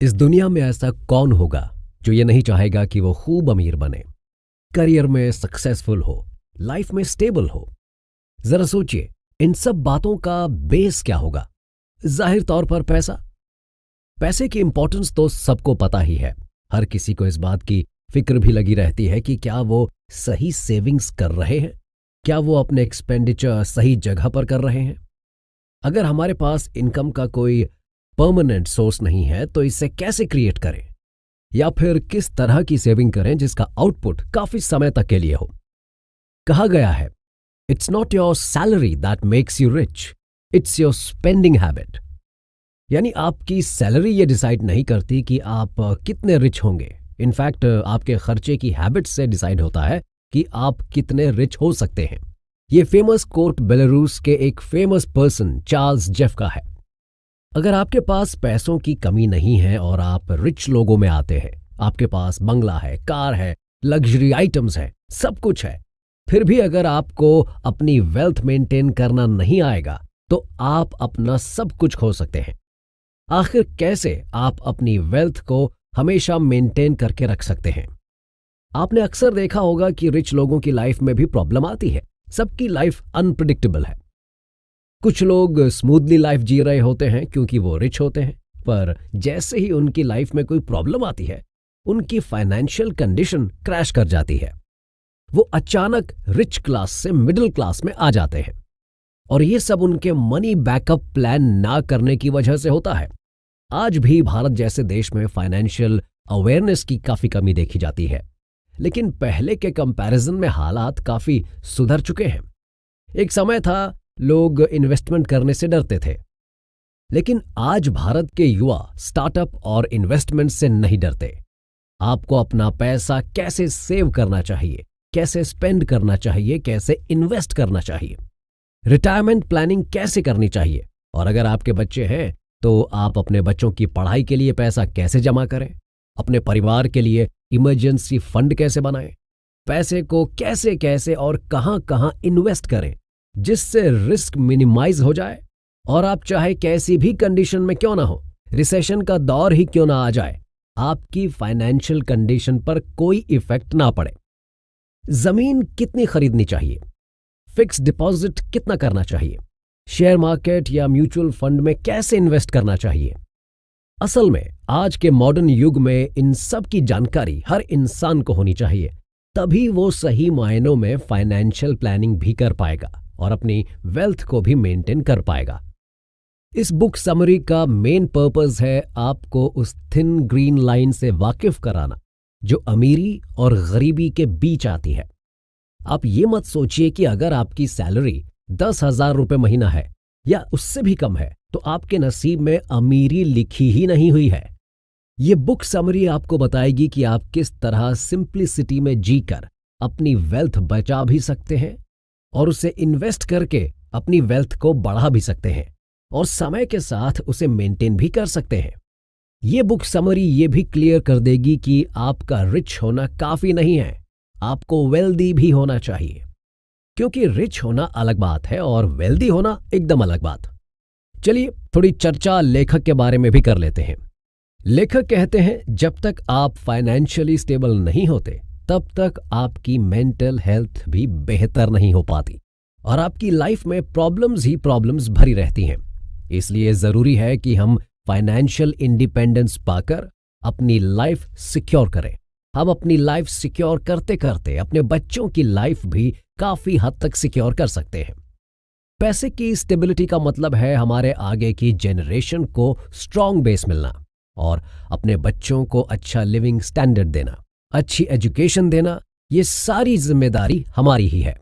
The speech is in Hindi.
इस दुनिया में ऐसा कौन होगा जो ये नहीं चाहेगा कि वो खूब अमीर बने, करियर में सक्सेसफुल हो, लाइफ में स्टेबल हो। जरा सोचिए, इन सब बातों का बेस क्या होगा? जाहिर तौर पर पैसा। पैसे की इंपॉर्टेंस तो सबको पता ही है। हर किसी को इस बात की फिक्र भी लगी रहती है कि क्या वो सही सेविंग्स कर रहे हैं, क्या वो अपने एक्सपेंडिचर सही जगह पर कर रहे हैं। अगर हमारे पास इनकम का कोई परमानेंट सोर्स नहीं है तो इसे कैसे क्रिएट करें, या फिर किस तरह की सेविंग करें जिसका आउटपुट काफी समय तक के लिए हो। कहा गया है, it's not your salary that makes you rich, it's your spending habit. यानी आपकी सैलरी ये डिसाइड नहीं करती कि आप कितने रिच होंगे। इनफैक्ट आपके खर्चे की हैबिट से डिसाइड होता है कि आप कितने रिच हो सकते हैं। ये फेमस कोट बेलारूस के एक फेमस पर्सन चार्ल्स जेफ का है। अगर आपके पास पैसों की कमी नहीं है और आप रिच लोगों में आते हैं, आपके पास बंगला है, कार है, लग्जरी आइटम्स है, सब कुछ है, फिर भी अगर आपको अपनी वेल्थ मेंटेन करना नहीं आएगा तो आप अपना सब कुछ खो सकते हैं। आखिर कैसे आप अपनी वेल्थ को हमेशा मेंटेन करके रख सकते हैं? आपने अक्सर देखा होगा कि रिच लोगों की लाइफ में भी प्रॉब्लम आती है। सबकी लाइफ अनप्रिडिक्टेबल है। कुछ लोग स्मूथली लाइफ जी रहे होते हैं क्योंकि वो रिच होते हैं, पर जैसे ही उनकी लाइफ में कोई प्रॉब्लम आती है, उनकी फाइनेंशियल कंडीशन क्रैश कर जाती है। वो अचानक रिच क्लास से मिडिल क्लास में आ जाते हैं, और ये सब उनके मनी बैकअप प्लान ना करने की वजह से होता है। आज भी भारत जैसे देश में फाइनेंशियल अवेयरनेस की काफी कमी देखी जाती है, लेकिन पहले के कंपैरिजन में हालात काफी सुधर चुके हैं। एक समय था लोग इन्वेस्टमेंट करने से डरते थे, लेकिन आज भारत के युवा स्टार्टअप और इन्वेस्टमेंट से नहीं डरते। आपको अपना पैसा कैसे सेव करना चाहिए, कैसे स्पेंड करना चाहिए, कैसे इन्वेस्ट करना चाहिए, रिटायरमेंट प्लानिंग कैसे करनी चाहिए, और अगर आपके बच्चे हैं तो आप अपने बच्चों की पढ़ाई के लिए पैसा कैसे जमा करें, अपने परिवार के लिए इमरजेंसी फंड कैसे बनाएं, पैसे को कैसे कैसे और कहां कहां इन्वेस्ट करें जिससे रिस्क मिनिमाइज हो जाए, और आप चाहे कैसी भी कंडीशन में क्यों ना हो, रिसेशन का दौर ही क्यों ना आ जाए, आपकी फाइनेंशियल कंडीशन पर कोई इफेक्ट ना पड़े। जमीन कितनी खरीदनी चाहिए, फिक्स डिपॉजिट कितना करना चाहिए, शेयर मार्केट या म्यूचुअल फंड में कैसे इन्वेस्ट करना चाहिए। असल में आज के मॉडर्न युग में इन सब की जानकारी हर इंसान को होनी चाहिए, तभी वो सही मायनों में फाइनेंशियल प्लानिंग भी कर पाएगा और अपनी वेल्थ को भी मेंटेन कर पाएगा। इस बुक समरी का मेन पर्पस है आपको उस थिन ग्रीन लाइन से वाकिफ कराना जो अमीरी और गरीबी के बीच आती है। आप ये मत सोचिए कि अगर आपकी सैलरी 10,000 रुपये महीना है या उससे भी कम है तो आपके नसीब में अमीरी लिखी ही नहीं हुई है। ये बुक समरी आपको बताएगी कि आप किस तरह सिंप्लिसिटी में जीकर अपनी वेल्थ बचा भी सकते हैं और उसे इन्वेस्ट करके अपनी वेल्थ को बढ़ा भी सकते हैं और समय के साथ उसे मेंटेन भी कर सकते हैं। ये बुक समरी ये भी क्लियर कर देगी कि आपका रिच होना काफी नहीं है, आपको वेल्दी भी होना चाहिए, क्योंकि रिच होना अलग बात है और वेल्दी होना एकदम अलग बात। चलिए थोड़ी चर्चा लेखक के बारे में भी कर लेते हैं। लेखक कहते हैं, जब तक आप फाइनेंशियली स्टेबल नहीं होते तब तक आपकी मेंटल हेल्थ भी बेहतर नहीं हो पाती और आपकी लाइफ में प्रॉब्लम्स ही प्रॉब्लम्स भरी रहती हैं। इसलिए जरूरी है कि हम फाइनेंशियल इंडिपेंडेंस पाकर अपनी लाइफ सिक्योर करें। हम अपनी लाइफ सिक्योर करते करते अपने बच्चों की लाइफ भी काफी हद तक सिक्योर कर सकते हैं। पैसे की स्टेबिलिटी का मतलब है हमारे आगे की जनरेशन को स्ट्रांग बेस मिलना और अपने बच्चों को अच्छा लिविंग स्टैंडर्ड देना, अच्छी एजुकेशन देना। ये सारी जिम्मेदारी हमारी ही है।